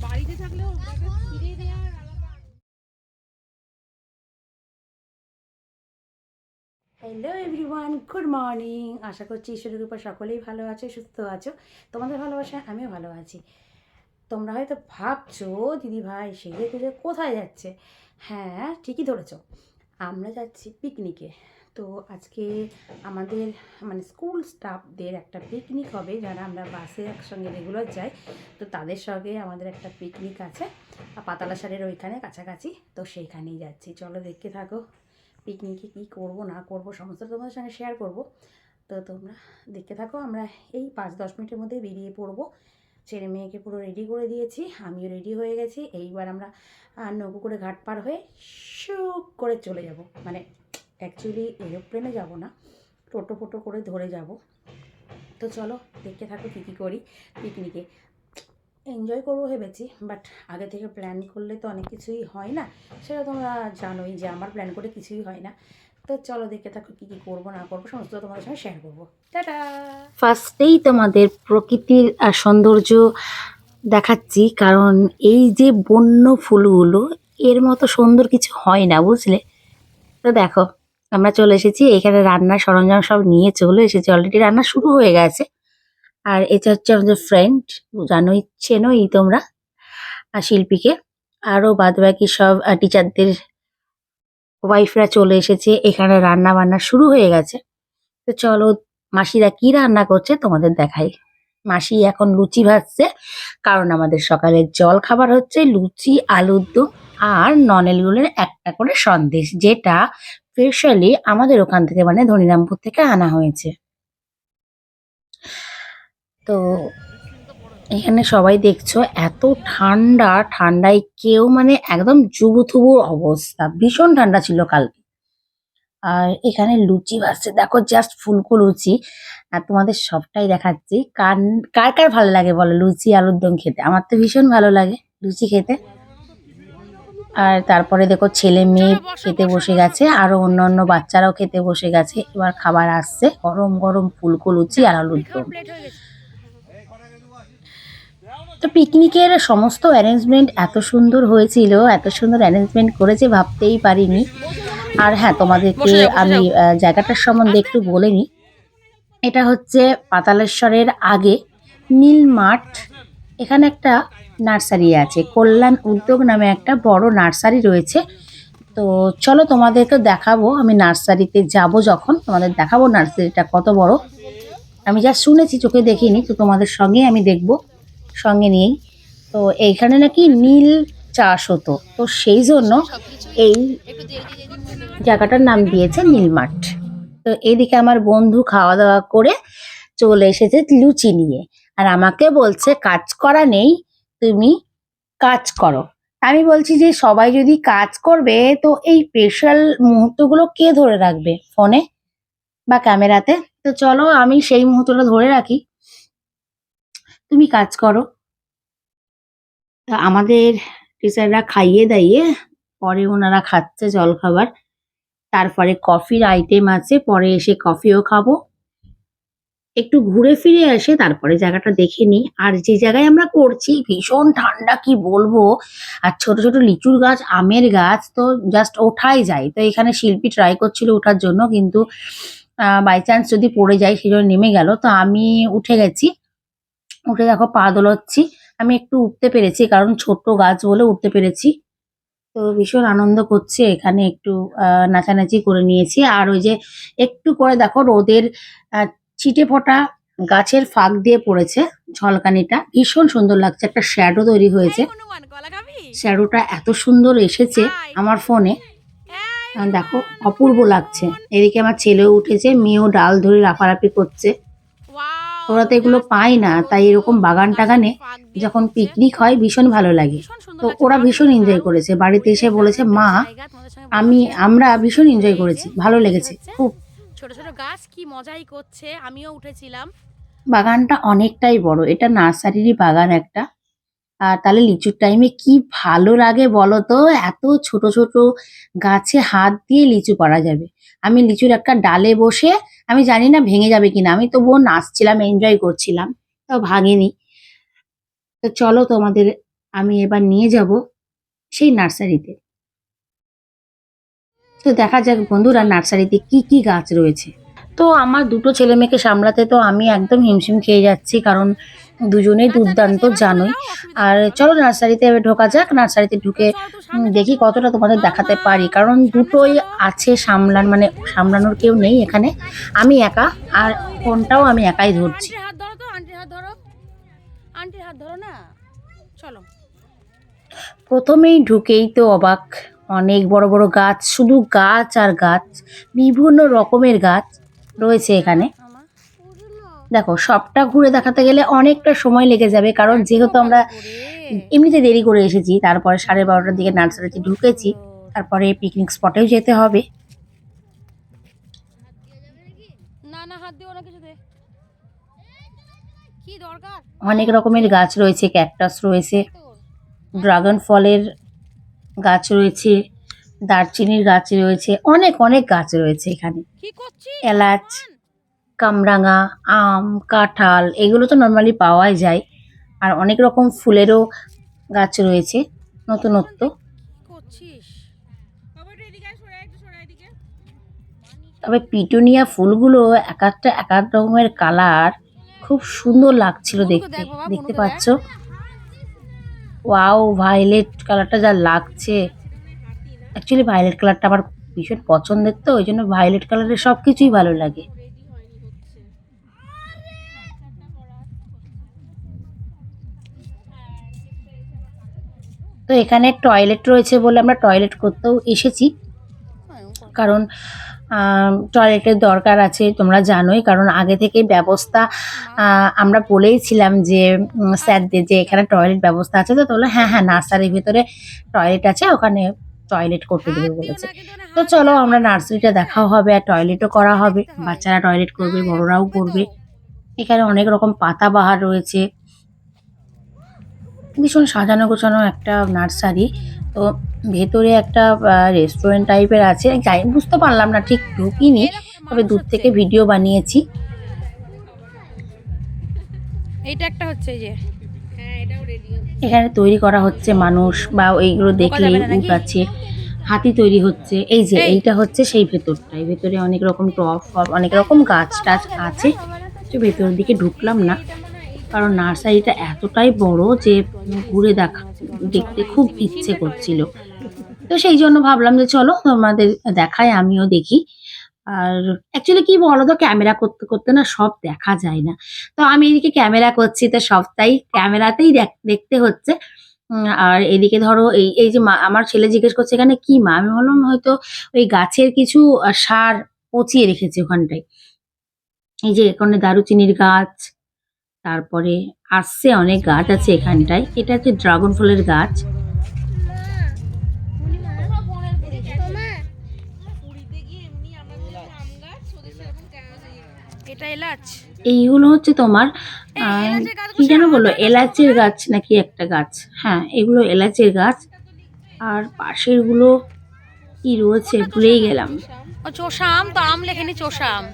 বাড়িতে থাকলেও hello everyone, good morning. আশা করছি ঈশ্বরের উপর সকলেই ভালো আছো, সুস্থ আছো। তোমাদের ভালোবাসা আমিও ভালো আছি। তোমরা হয়তো ভাবছো দিদি ভাই সেজে গুজে কোথায় যাচ্ছে। হ্যাঁ, ঠিকই ধরেছো, আমরা যাচ্ছি পিকনিকে। তো আজকে আমাদের মানে স্কুল স্টাফদের একটা পিকনিক হবে, যারা আমরা বাসে একসঙ্গে রেগুলার যাই। তো তাদের সঙ্গে আমাদের একটা পিকনিক আছে পাতালাসারের ওইখানে কাছাকাছি। তো সেইখানেই যাচ্ছি, চলো দেখতে থাকো। পিকনিকে কী করব না করব সমস্ত তোমাদের সঙ্গে শেয়ার করব। তো তোমরা দেখতে থাকো। আমরা এই 5-10 মিনিটের মধ্যে বেরিয়ে পড়বো। ছেলে মেয়েকে পুরো রেডি করে দিয়েছি, আমিও রেডি হয়ে গেছি। এইবার আমরা নৌকো করে ঘাট পার হয়ে শুক করে চলে যাব। মানে অ্যাকচুয়ালি এরোপ্লেনে যাব না, টোটো ফোটো করে ধরে যাব। তো চলো দেখতে থাকো কী কী করি পিকনিকে। এনজয় করবো ভেবেছি, বাট আগে থেকে প্ল্যান করলে তো অনেক কিছুই হয় না। সেটা তোমরা জানোই যে আমার প্ল্যান করে কিছুই হয় না। তো চলো দেখতে থাকো কী কী করবো না করবো সমস্ত তোমাদের সঙ্গে শেয়ার করবো। টাটা। ফার্স্টেই তোমাদের প্রকৃতির সৌন্দর্য দেখাচ্ছি, কারণ এই যে বন্য ফুলগুলো, এর মতো সুন্দর কিছু হয় না, বুঝলে। তো দেখো, আমরা চলে এসেছি এখানে, রান্নার সরঞ্জাম সব নিয়ে চলে এসেছি, অলরেডি রান্না শুরু হয়ে গেছে। আর এটা হচ্ছে আমাদের ফ্রেন্ড, জানোই চেনোই তোমরা শিল্পীকে। আরও বাদবাকি সব টিচারদের ওয়াইফরা চলে এসেছে, এখানে রান্না বান্না শুরু হয়ে গেছে। তো চলো মাসিরা কি রান্না করছে তোমাদের দেখাই। মাসি এখন লুচি ভাজছে, কারণ আমাদের সকালের জল খাবার হচ্ছে লুচি, আলুর দম আর ননেলগুলোর একটা করে সন্দেশ, যেটা স্পেশালি আমাদের ওখান থেকে মানে ধনিরামপুর থেকে আনা হয়েছে। তো এখানে সবাই দেখছো এত ঠান্ডা, ঠান্ডায় কেউ মানে একদম জুবুথুবুর অবস্থা, ভীষণ ঠান্ডা ছিল কালকে। আর এখানে লুচি ভাজছে, দেখো জাস্ট ফুলকো লুচি। আর তোমাদের সবটাই দেখাচ্ছি। কার কার কার ভালো লাগে বলো লুচি আলুর দম খেতে? আমার তো ভীষণ ভালো লাগে লুচি খেতে। আর তারপরে দেখো ছেলে মেয়ে খেতে বসে গেছে, আরো অন্য অন্য বাচ্চারাও খেতে বসে গেছে। এবার খাবার আসছে, গরম গরম ফুলকো লুচি আর আলুর দম। তো পিকনিকের সমস্ত অ্যারেঞ্জমেন্ট এত সুন্দর হয়েছিল, এত সুন্দর অ্যারেঞ্জমেন্ট করেছে ভাবতেই পারিনি। আর হ্যাঁ, তোমাদেরকে আমি জায়গাটার সম্বন্ধে একটু বলে নিই। এটা হচ্ছে পাতালেশ্বরের আগে নীল মাঠ। এখানে একটা নার্সারি আছে, কল্যাণ উদ্যোগ নামে একটা বড় নার্সারি রয়েছে। তো চলো তোমাদেরকে দেখাবো, আমি নার্সারিতে যাব যখন তোমাদের দেখাবো নার্সারিটা কত বড়। আমি যা শুনেছি, চোখে দেখিনি, তো তোমাদের সঙ্গে আমি দেখব সঙ্গে নিয়েই। তো এইখানে নাকি নীল চাষ হতো, তো সেই জন্য এই জায়গাটার নাম দিয়েছে নীলমাঠ। তো এদিকে আমার বন্ধু খাওয়া দাওয়া করে চলে এসেছে লুচি নিয়ে, আর আমাকে বলছে কাজ করা নেই, তুমি কাজ করো। আমি বলছি যে সবাই যদি কাজ করবে, তো এই স্পেশাল মুহূর্তগুলো কে ধরে রাখবে ফোনে বা ক্যামেরাতে? তো চলো আমি সেই মুহূর্তটা ধরে রাখি, তুমি কাজ করো। তা আমাদের টিচাররা খাইয়ে দাইয়ে পরে ওনারা খাচ্ছে জলখাবার। তারপরে কফির আইটেম আছে, পরে এসে কফিও খাবো। একটু ঘুরে ফিরে এসে তারপরে জায়গাটা দেখে নিই। আর যে জায়গায় আমরা করছি ভীষণ ঠান্ডা, কি বলবো। আর ছোট ছোট লিচুর গাছ, আমের গাছ তো জাস্ট ওঠাই যায়। তো এখানে শিল্পী ট্রাই করছিল ওঠার জন্য, কিন্তু বাই চান্স যদি পড়ে যায় সেজন্য নেমে গেল। তো আমি উঠে গেছি, উঠে দেখো পা দোলাচ্ছি। আমি একটু উঠতে পেরেছি, কারণ ছোট গাছ বলে উঠতে পেরেছি। তো ভীষণ আনন্দ করছে এখানে, একটু নাচানাচি করে নিয়েছি। আর ওই যে একটু করে দেখো রোদের ছিটে ফোটা গাছের ফাঁক দিয়ে পড়েছে ঝলকানিটা, ভীষণ সুন্দর লাগছে। একটা শ্যাডো তৈরি হয়েছে, শ্যাডোটা এত সুন্দর এসেছে আমার ফোনে, দেখো অপূর্ব লাগছে। এদিকে আমার ছেলেও উঠেছে, মেয়েও ডাল ধরে লাফালাফি করছে। ওরা তো এগুলো পায় না, তাই এরকম বাগান টাগানে যখন পিকনিক হয় ভীষণ ভালো লাগে। তো ওরা ভীষণ এনজয় করেছে, বাড়িতে এসে বলেছে মা আমরা ভীষণ এনজয় করেছি, ভালো লেগেছে খুব। ছোট ছোট গাছ কি মজাই করছে, আমিও উঠেছিলাম। বাগানটা অনেকটাই বড়, এটা নার্সারিরই বাগান একটা। আর তাহলে লিচুর টাইমে কি ভালো লাগে বলো তো, এত ছোট ছোট গাছে হাত দিয়ে লিচু পাড়া যাবে। আমি লিচুর একটা ডালে বসে, আমি জানি না ভেঙে যাবে কিনা, আমি তবুও নাচছিলাম, এনজয় করছিলাম, তাও ভাঙেনি। তো চলো তোমাদের আমি এবার নিয়ে যাব সেই নার্সারিতে। তো দেখা যাক বন্ধুরা নার্সারিতে কি কি গাছ রয়েছে। তো আমার দুটো ছেলে মেয়েকে সামলাতে তো আমি একদম হিমশিম খেয়ে যাচ্ছি, কারণ দুজনেই দুর্দান্ত জানোই। আর চলো নার্সারিতে এবার ঢোকা যাক। নার্সারিতে ঢুকে দেখি কতটা তোমাদের দেখাতে পারি, কারণ দুটোই আছে সামলানোর কেউ নেই এখানে। আমি একা, আর ফোনটাও আমি একাই ধরছি। আন্টির হাত ধরো তো, আন্টির হাত ধরো, আন্টির হাত ধরো না। চলো। প্রথমেই ঢুকেই তো অবাক, অনেক বড় বড় গাছ, শুধু গাছ আর গাছ, বিভিন্ন রকমের গাছ রয়েছে এখানে। দেখো সবটা ঘুরে দেখাতে গেলে অনেকটা সময় লেগে যাবে, কারণ যেহেতু আমরা এমনিতে দেরি করে এসেছি, তারপরে 12:30টার দিকে নার্সারিতে ঢুকেছি, তারপরে পিকনিক স্পটেও যেতে হবে। না না, হাত দিও না কিছুতে। কি দরকার? অনেক রকমের গাছ রয়েছে, ক্যাকটাস রয়েছে, ড্রাগন ফলের গাছ রয়েছে, দারচিনির গাছ রয়েছে, অনেক অনেক গাছ রয়েছে এখানে। কি করছিস? এলাচ, কামরাঙা, আম, কাঁঠাল, এগুলো তো নর্মালি পাওয়াই যায়। আর অনেক রকম ফুলেরও গাছ রয়েছে নতুনত্ব। করছিস? তবে পিটুনিয়া ফুলগুলো এক এক রকমের কালার, খুব সুন্দর লাগছিল দেখতে। দেখতে পাচ্ছ? ওয়াও, ভায়োলেট কালারটা যা লাগছে। অ্যাকচুয়ালি ভায়োলেট কালারটা আমার ভীষণ পছন্দের, তো ওই জন্য ভায়োলেট কালারের সব কিছুই ভালো লাগে। তো এখানে টয়লেট রয়েছে বলে আমরা টয়লেট করতেও এসেছি, কারণ টয়লেটের দরকার আছে, তোমরা জানোই। কারণ আগে থেকেই ব্যবস্থা আমরা বলেইছিলাম যে স্যারদের যে এখানে টয়লেট ব্যবস্থা আছে, তো বললো হ্যাঁ হ্যাঁ নার্সারির ভিতরে টয়লেট আছে, ওখানে টয়লেট করতে দেবে বলেছে। তো চলো আমরা নার্সারিটা দেখাও হবে আর টয়লেটও করা হবে, বাচ্চারা টয়লেট করবে, বড়রাও করবে। এখানে অনেক রকম পাতাবাহার রয়েছে, ভীষণ সাজানো গোছানো একটা নার্সারি। তো ভেতরে একটা রেস্টুরেন্ট টাইপের আছে, যাই বুঝতে পারলাম না, ঠিক ঢুকিনি, তবে দূর থেকে ভিডিও বানিয়েছি। এইটা একটা হচ্ছে, এই যে এখানে তৈরি করা হচ্ছে মানুষ, বা এইগুলো দেখলেই উঠাচ্ছে, হাতি তৈরি হচ্ছে। এই যে এইটা হচ্ছে সেই ভেতরটাই, ভেতরে অনেক রকম টব ফব, অনেক রকম গাছ টাছ আছে। তো ভেতরের দিকে ঢুকলাম না, কারণ নার্সারিটা এতটাই বড় যে ঘুরে দেখতে খুব ইচ্ছে করছিল। তো সেই জন্য ভাবলাম যে চলো তোমাদের দেখাই, আমিও দেখি। আর অ্যাকচুয়ালি কি বলো তো, ক্যামেরা করতে করতে না সব দেখা যায় না। তো আমি এদিকে ক্যামেরা করছি, তো সবটাই ক্যামেরাতেই দেখতে হচ্ছে। আর এদিকে ধরো এই এই যে আমার ছেলে জিজ্ঞেস করছে এখানে কি মা, আমি বললাম হয়তো ওই গাছের কিছু সার পচিয়ে রেখেছে ওখানটায়। এই যে এখানে দারুচিনির গাছ, তারপরে আসছে অনেক গাছ আছে এখানটায়। এটা হচ্ছে ড্রাগন ফলের গাছ। এটা এলাচ। এইগুলো হচ্ছে তোমার কি যেন বললো, এলাচের গাছ নাকি একটা গাছ। হ্যাঁ, এগুলো এলাচের গাছ। আর পাশের গুলো কি রয়েছে ভুলেই গেলাম। ও চোষা আম, তো আম লেখেনি, চোষা আম।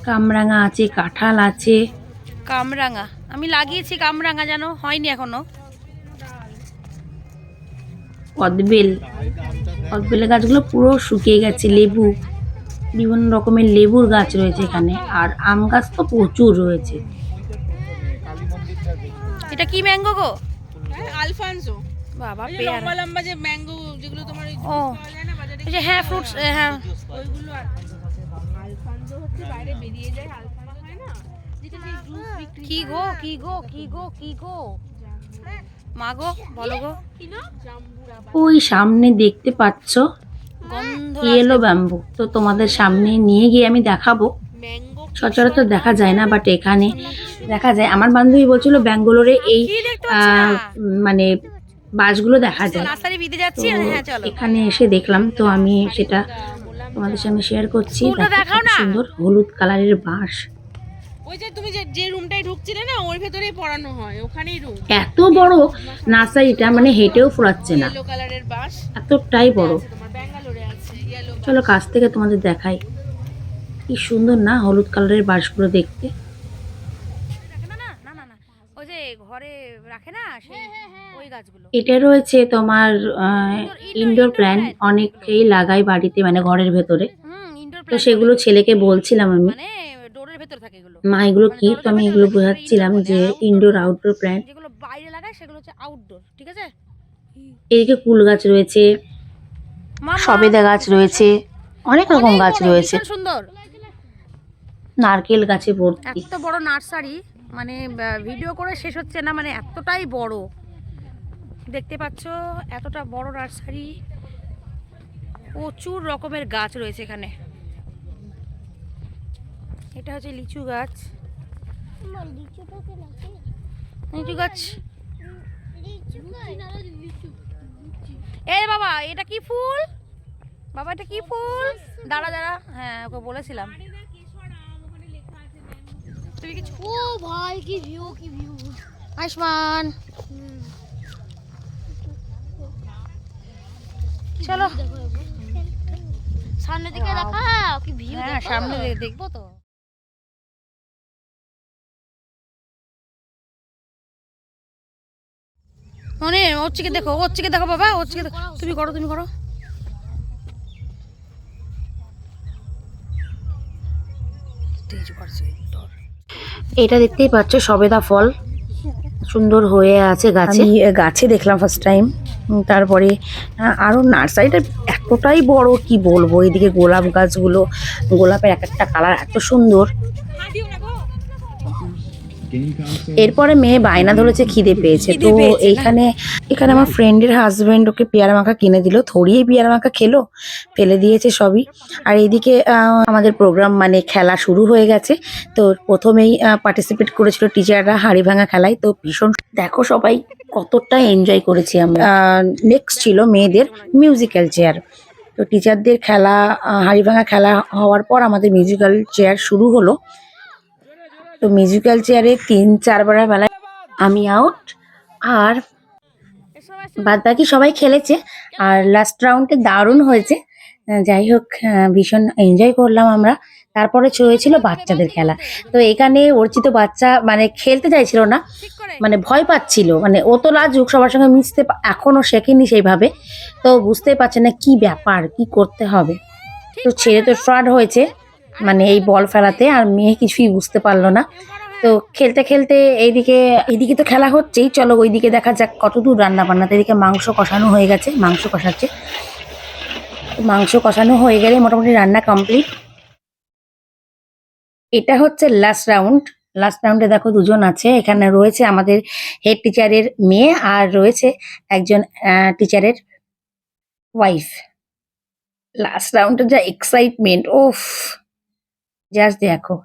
কামরাঙা আছে, কাঁঠাল আছে। কামরাঙা আমি লাগিয়েছি, কামরাঙা যেন হয়নি এখনো। কদবেলের গাছগুলো পুরো শুকিয়ে গেছে। লেবু, বিভিন্ন রকমের লেবুর গাছ রয়েছে এখানে, আর আম গাছ তো প্রচুর রয়েছে। এটা কি ম্যাঙ্গো গো? আলফানসো। বাবা, এই যে পেয়ারা। লম্বা লম্বা যে ম্যাঙ্গো, যেগুলো তোমার ওই ও, পাওয়া যায় না বাজারে, এই যে হ্যাঁ ফ্রুটস, হ্যাঁ ওইগুলো। আলফানসো হচ্ছে বাইরে বেরিয়ে যায়, আলফানসো হয় না যেটা সেই জুস বিক্রি। কি গো, কি গো, কি গো, কি গো মা গো, বলো গো। জাম্বুরা ওই সামনে দেখতে পাচ্ছ গন্ধ ইয়েলো ব্যাম্বু, তো তোমাদের সামনে নিয়ে গিয়ে আমি দেখাবো। ম্যাঙ্গো সচরাচর দেখা যায় না, বাট এখানে দেখা যায়। আমার বান্ধবী বলছিল ব্যাঙ্গালোরে এই কি দেখতে পাচ্ছি না। মানে বাসগুলো দেখা যায়। নার্সারি ভিতরে তো যাচ্ছি, হ্যাঁ চলো। এখানে এসে দেখলাম, তো আমি সেটা তোমাদের সঙ্গে শেয়ার করছি। ফুলটা দেখো দেখাও কত না। সুন্দর হলুদ কালারের বাঁশ। ওই যে তুমি যে রুমটায় ঢুকছিলে না, ওর ভেতরেই পড়ানো হয়, ওখানেই রুম। এত বড় নার্সারিটা, মানে হেঁটেও ফুরাচ্ছে না, ইয়েলো কালারের বাস এতটাই বড়। তোমার ব্যাঙ্গালোরে আছে ইয়েলো। চলো কাছ থেকে তোমাদের দেখাই, কি সুন্দর না হলুদ কালারের বাঁশগুলো দেখতে। না না না না না, ওই যে ঘরে রাখে না সেই ওই গাছগুলো। এটা রয়েছে তোমার ইনডোর প্ল্যান্ট, plant অনেকেই লাগায় বাড়িতে মানে ঘরের ভেতরে। ইনডোর তো প্ল্যান্ট সেগুলো ছেলেকে বলছিলাম আমি, মানে ডোরের ভেতর থাকে এগুলো, মা এগুলো মানে কি? তো দরজার আমি ভেতর এগুলো থাকে সেগুলো বোঝাচ্ছিলাম ইনডোর বলে। যে আর আউটডোর ইনডোর বলে আউটডোর প্ল্যান্ট। যেগুলো বাইরে লাগায় সেগুলো হচ্ছে আউটডোর, ঠিক আছে? এদিকে কুল গাছ রয়েছে, মামা সবেদা গাছ রয়েছে, অনেক রকম অনেক গাছ বড়, রয়েছে, ভীষণ সুন্দর। নারকেল গাছে ভর্তি। এত বড় নার্সারি, মানে ভিডিও করে শেষ হচ্ছে না, মানে এতটাই বড়। দেখতে পাচ্ছ এতটা বড় নার্সারি, প্রচুর রকমের গাছ রয়েছে এখানে। এটা হচ্ছে লিচু গাছ, লিচু গাছ। এ বাবা, এটা কি ফুল? বাবা এটা কি ফুল? দাঁড়া দাঁড়া, হ্যাঁ ওকে বলেছিলাম। তুমি কিছু, ও ভাই কি ভিউ, কি ভিউ! আয়ুষ্মান চলো সামনের দিকে দেখাও, কি ভিউ! হ্যাঁ সামনে দেখবো তো। মনে হচ্ছে কি দেখো, হচ্ছে কি দেখো বাবা, হচ্ছে কি দেখো। তুমি করো, তুমি করো। এটা দেখতেই পাচ্ছ সবেদা ফল সুন্দর হয়ে আছে গাছে। আমি গাছে দেখলাম ফার্স্ট টাইম। তারপরে আরো নার্সারিটা এতটাই বড় কি বলবো। এদিকে গোলাপ গাছগুলো, গোলাপের এক একটা কালার এত সুন্দর। এরপরে মেয়ে বায়না ধরেছে খিদে পেয়েছে, তো এইখানে এখানে আমার ফ্রেন্ডের হাজবেন্ড ওকে পেয়ারা মাখা কিনে দিল, থড়িয়ে পেয়ারা মাখা খেলো, ফেলে দিয়েছে সবই। আর এইদিকে আমাদের প্রোগ্রাম মানে খেলা শুরু হয়ে গেছে। তো প্রথমেই পার্টিসিপেট করেছিল টিচাররা হাড়ি ভাঙা খেলায়, তো ভীষণ দেখো সবাই কতটা এনজয় করেছি আমরা। নেক্সট ছিল মেয়েদের মিউজিক্যাল চেয়ার। তো টিচারদের খেলা, হাড়ি ভাঙা খেলা হওয়ার পর আমাদের মিউজিক্যাল চেয়ার শুরু হলো। তো মিউজিক্যাল চেয়ারে 3-4 বার বেলায় আমি আউট, আর বাদ বাকি সবাই খেলেছে। আর লাস্ট রাউন্ডে দারুণ হয়েছে। যাই হোক, ভীষণ এনজয় করলাম আমরা। তারপরে হয়েছিল বাচ্চাদের খেলা। তো এখানে অর্চিত বাচ্চা মানে খেলতে চাইছিল না, মানে ভয় পাচ্ছিল, মানে ও তো লাজুক, সবার সঙ্গে মিশতে এখনো শেখেনি সেইভাবে, তো বুঝতেই পারছে না কি ব্যাপার, কি করতে হবে। তো ছেলে তো ফ্রড হয়েছে মানে এই বল ফেলাতে, আর মেয়ে কিছুই বুঝতে পারলো না। তো খেলতে খেলতে এইদিকে এইদিকে তো খেলা হচ্ছেই, চলো ওইদিকে দেখা যাক কতদূর রান্না বান্না। তো এদিকে মাংস কষানো হয়ে গেছে, মাংস কষাচ্ছে। মাংস কষানো হয়ে গেলে মোটামুটি রান্না কমপ্লিট। এটা হচ্ছে লাস্ট রাউন্ড। লাস্ট রাউন্ডে দেখো দুজন আছে, এখানে রয়েছে আমাদের হেড টিচারের মেয়ে, আর রয়েছে একজন টিচারের ওয়াইফ। লাস্ট রাউন্ডে যা এক্সাইটমেন্ট, ওফ জাস্ট দেখো।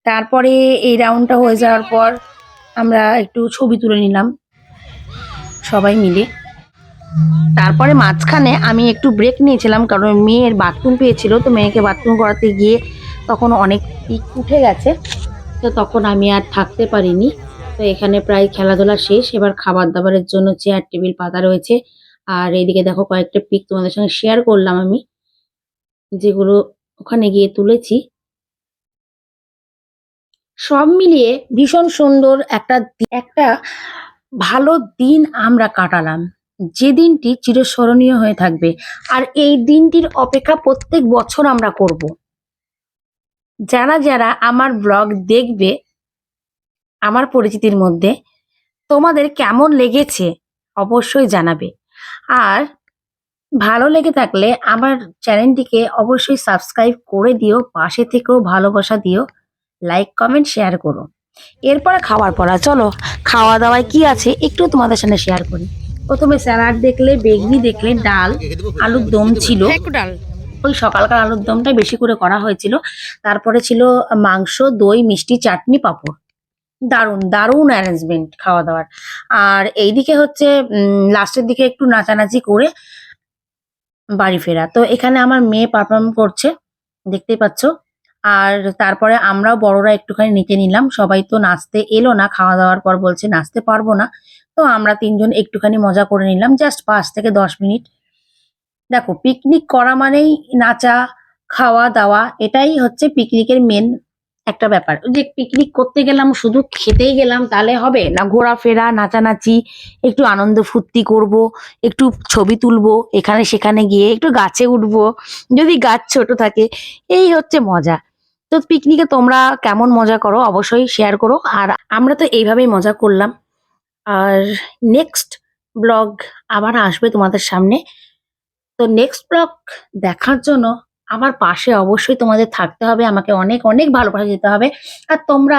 তারপরে এই রাউন্ডটা হয়ে যাওয়ার পর আমরা একটু ছবি তুলে নিলাম সবাই মিলে। তারপরে মাঝখানে আমি একটু ব্রেক নিয়েছিলাম, কারণ মেয়ের বাথরুম পেয়েছিল, তো মেয়েকে বাথরুম করাতে গিয়ে তখন অনেক পিক উঠে গেছে, তো তখন আমি আর থাকতে পারিনি। তো এখানে প্রায় খেলাধুলা শেষ, এবার খাবার দাবারের জন্য চেয়ার টেবিল পাতা রয়েছে। আর এইদিকে দেখো কয়েকটা পিক তোমাদের সঙ্গে শেয়ার করলাম আমি, যেগুলো ওখানে গিয়ে তুলেছি। সব মিলিয়ে ভীষণ সুন্দর একটা ভালো দিন আমরা কাটালাম, যে দিনটি চিরস্মরণীয় হয়ে থাকবে। আর এই দিনটির অপেক্ষা প্রত্যেক বছর আমরা করব। যারা যারা আমার ব্লগ দেখবে আমার পরিচিতির মধ্যে, তোমাদের কেমন লেগেছে অবশ্যই জানাবে। আর ভালো লেগে থাকলে আমার চ্যানেলটিকে অবশ্যই সাবস্ক্রাইব করে দিও, পাশে থেকেও ভালোবাসা দিও, লাইক কমেন্ট শেয়ার করো। এরপরে খাওয়ার পড়া, চলো খাওয়া দাওয়ায় কি আছে একটু তোমাদের সামনে শেয়ার করি। প্রথমে স্যালাড দেখলে, বেগনি দেখলে, ডাল, আলুর দম ছিল। একটু ডাল, ওই সকালকার আলুর দমটাই বেশি করে করা হয়েছিল। তারপরে ছিল মাংস, দই, মিষ্টি, চাটনি, পাঁপড়। দারুণ দারুণ অ্যারেঞ্জমেন্ট খাওয়া দাওয়ার। আর এইদিকে হচ্ছে লাস্টের দিকে একটু নাচানাচি করে বাড়ি ফেরা। তো এখানে আমার মেয়ে পারফর্ম করছে, দেখতেই পাচ্ছ। আর তারপরে আমরাও বড়রা একটুখানি নিতে নিলাম। সবাই তো নাচতে এলো না, খাওয়া দাওয়ার পর বলছে নাচতে পারবো না। তো আমরা 3জন একটুখানি মজা করে নিলাম, জাস্ট 5 থেকে 10 মিনিট। দেখো পিকনিক করা মানেই নাচা, খাওয়া দাওয়া, এটাই হচ্ছে পিকনিকের মেন একটা ব্যাপার। ওই যে পিকনিক করতে গেলাম শুধু খেতেই গেলাম তাহলে হবে না, ঘোরাফেরা, নাচানাচি, একটু আনন্দ ফুর্তি করব, একটু ছবি তুলবো, এখানে সেখানে গিয়ে একটু গাছে উঠবো যদি গাছ ছোট থাকে, এই হচ্ছে মজা। তো পিকনিকে তোমরা কেমন মজা করো অবশ্যই শেয়ার করো। আর আমরা তো এইভাবেই মজা করলাম। আর নেক্সট ব্লগ আবার আসবে তোমাদের সামনে। তো নেক্সট ব্লগ দেখার জন্য আমার পাশে অবশ্যই তোমাদের থাকতে হবে, আমাকে অনেক অনেক ভালোবাসা দিতে হবে। আর তোমরা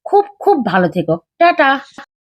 খুব খুব ভালো থেকো। টাটা।